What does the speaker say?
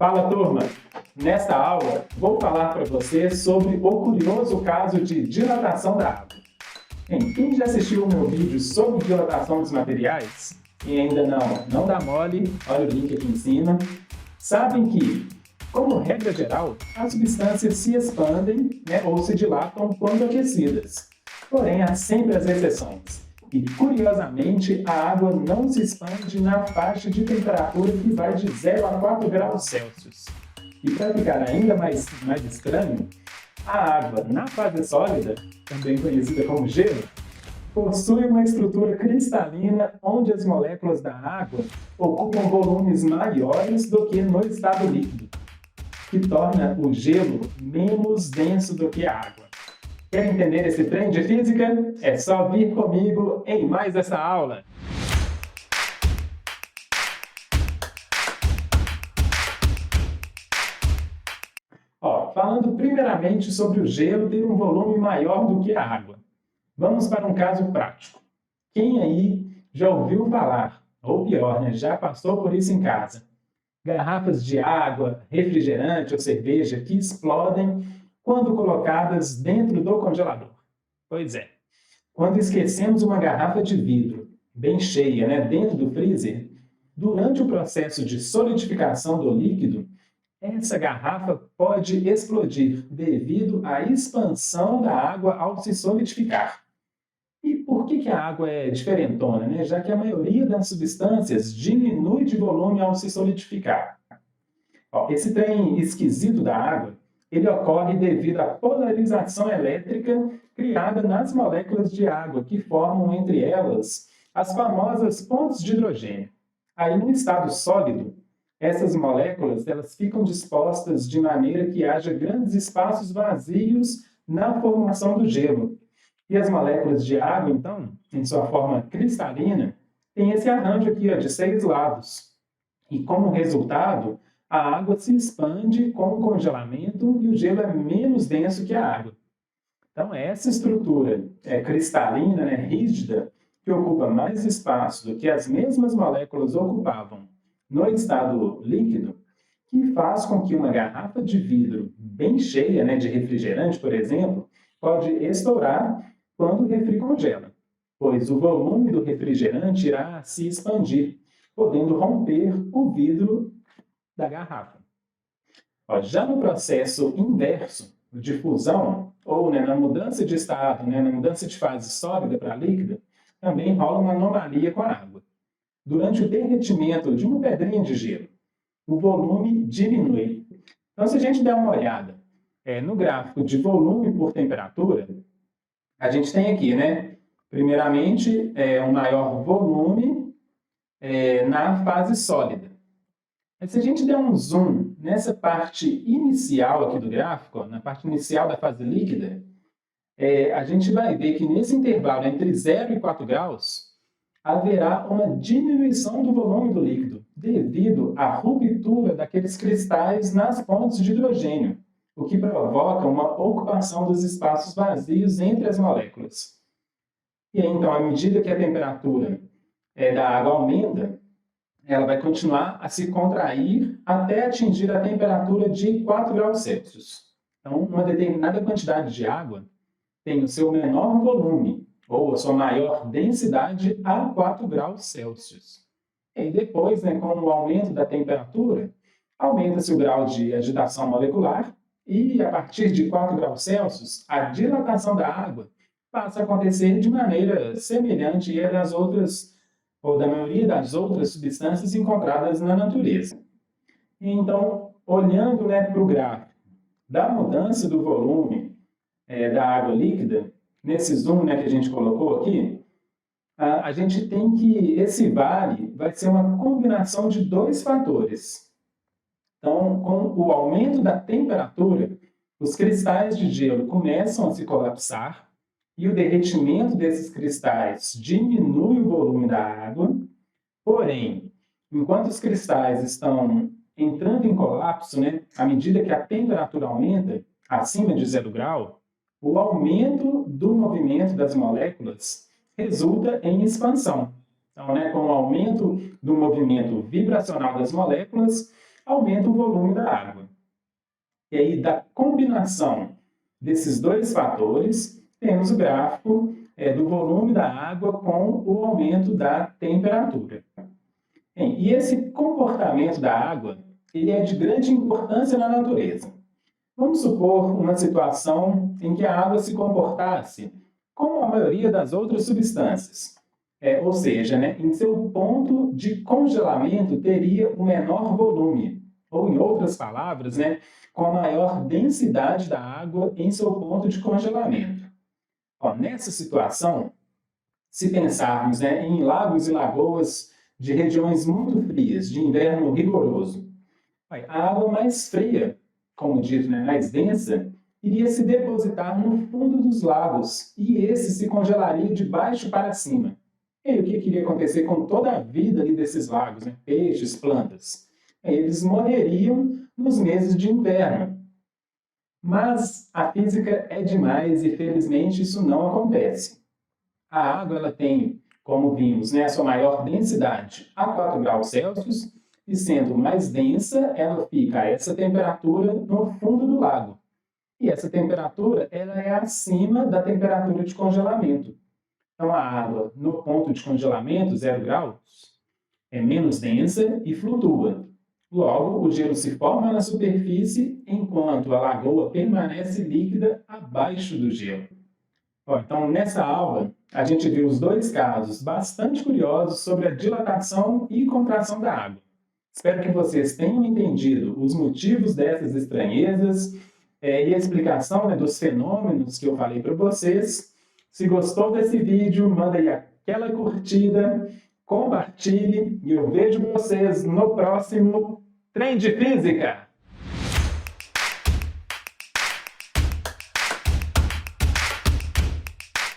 Fala, turma! Nesta aula, vou falar para você sobre o curioso caso de dilatação da água. Quem já assistiu o meu vídeo sobre dilatação dos materiais e ainda não dá mole, olha o link aqui em cima, sabem que, como regra geral, as substâncias se expandem, ou se dilatam quando aquecidas. Porém, há sempre as exceções. E, curiosamente, a água não se expande na faixa de temperatura que vai de 0 a 4 graus Celsius. E para ficar ainda mais estranho, a água na fase sólida, também conhecida como gelo, possui uma estrutura cristalina onde as moléculas da água ocupam volumes maiores do que no estado líquido, que torna o gelo menos denso do que a água. Quer entender esse trem de física? É só vir comigo em mais essa aula! Falando primeiramente sobre o gelo ter um volume maior do que a água. Vamos para um caso prático. Quem aí já ouviu falar, ou pior, já passou por isso em casa? Garrafas de água, refrigerante ou cerveja que explodem quando colocadas dentro do congelador. Pois é, quando esquecemos uma garrafa de vidro bem cheia dentro do freezer, durante o processo de solidificação do líquido, essa garrafa pode explodir devido à expansão da água ao se solidificar. E por que a água é diferentona? Já que a maioria das substâncias diminui de volume ao se solidificar. Esse trem esquisito da água, ele ocorre devido à polarização elétrica criada nas moléculas de água, que formam entre elas as famosas pontes de hidrogênio. Aí, no estado sólido, essas moléculas elas ficam dispostas de maneira que haja grandes espaços vazios na formação do gelo. E as moléculas de água, então, em sua forma cristalina, têm esse arranjo aqui de 6 lados. E como resultado, a água se expande com o congelamento e o gelo é menos denso que a água. Então, essa estrutura cristalina, rígida, que ocupa mais espaço do que as mesmas moléculas ocupavam no estado líquido, que faz com que uma garrafa de vidro bem cheia de refrigerante, por exemplo, pode estourar quando o refri congela, pois o volume do refrigerante irá se expandir, podendo romper o vidro da garrafa. Já no processo inverso de fusão, ou na mudança de estado, na mudança de fase sólida para líquida, também rola uma anomalia com a água. Durante o derretimento de uma pedrinha de gelo, o volume diminui. Então, se a gente der uma olhada no gráfico de volume por temperatura, a gente tem aqui, primeiramente, um maior volume na fase sólida. Mas se a gente der um zoom nessa parte inicial aqui do gráfico, na parte inicial da fase líquida, a gente vai ver que nesse intervalo entre 0 e 4 graus, haverá uma diminuição do volume do líquido, devido à ruptura daqueles cristais nas pontes de hidrogênio, o que provoca uma ocupação dos espaços vazios entre as moléculas. E aí, então, à medida que a temperatura da água aumenta, ela vai continuar a se contrair até atingir a temperatura de 4 graus Celsius. Então, uma determinada quantidade de água tem o seu menor volume, ou a sua maior densidade, a 4 graus Celsius. E depois, com o aumento da temperatura, aumenta-se o grau de agitação molecular e, a partir de 4 graus Celsius, a dilatação da água passa a acontecer de maneira semelhante à das outras, ou da maioria das outras substâncias encontradas na natureza. Então, olhando para o gráfico da mudança do volume da água líquida, nesse zoom que a gente colocou aqui, a gente tem que esse vale vai ser uma combinação de 2 fatores. Então, com o aumento da temperatura, os cristais de gelo começam a se colapsar e o derretimento desses cristais diminui o volume da água. Porém, enquanto os cristais estão entrando em colapso, à medida que a temperatura aumenta acima de 0 grau, o aumento do movimento das moléculas resulta em expansão. Então, com o aumento do movimento vibracional das moléculas, aumenta o volume da água. E aí, da combinação desses dois fatores, temos o gráfico do volume da água com o aumento da temperatura. Bem, e esse comportamento da água, ele é de grande importância na natureza. Vamos supor uma situação em que a água se comportasse como a maioria das outras substâncias. Ou seja, em seu ponto de congelamento teria um menor volume. Ou, em outras palavras, com a maior densidade da água em seu ponto de congelamento. Nessa situação, se pensarmos em lagos e lagoas de regiões muito frias, de inverno rigoroso, a água mais fria, como dito, mais densa, iria se depositar no fundo dos lagos e esse se congelaria de baixo para cima. E aí, o que iria acontecer com toda a vida ali desses lagos, peixes, plantas? Eles morreriam nos meses de inverno. Mas a física é demais e, felizmente, isso não acontece. A água ela tem, como vimos, a sua maior densidade a 4 graus Celsius, e sendo mais densa, ela fica a essa temperatura no fundo do lago. E essa temperatura ela é acima da temperatura de congelamento. Então, a água no ponto de congelamento, 0 graus, é menos densa e flutua. Logo, o gelo se forma na superfície, enquanto a lagoa permanece líquida abaixo do gelo. Então, nessa aula, a gente viu os dois casos bastante curiosos sobre a dilatação e contração da água. Espero que vocês tenham entendido os motivos dessas estranhezas e a explicação dos fenômenos que eu falei para vocês. Se gostou desse vídeo, manda aí aquela curtida, compartilhe e eu vejo vocês no próximo Trem de Física!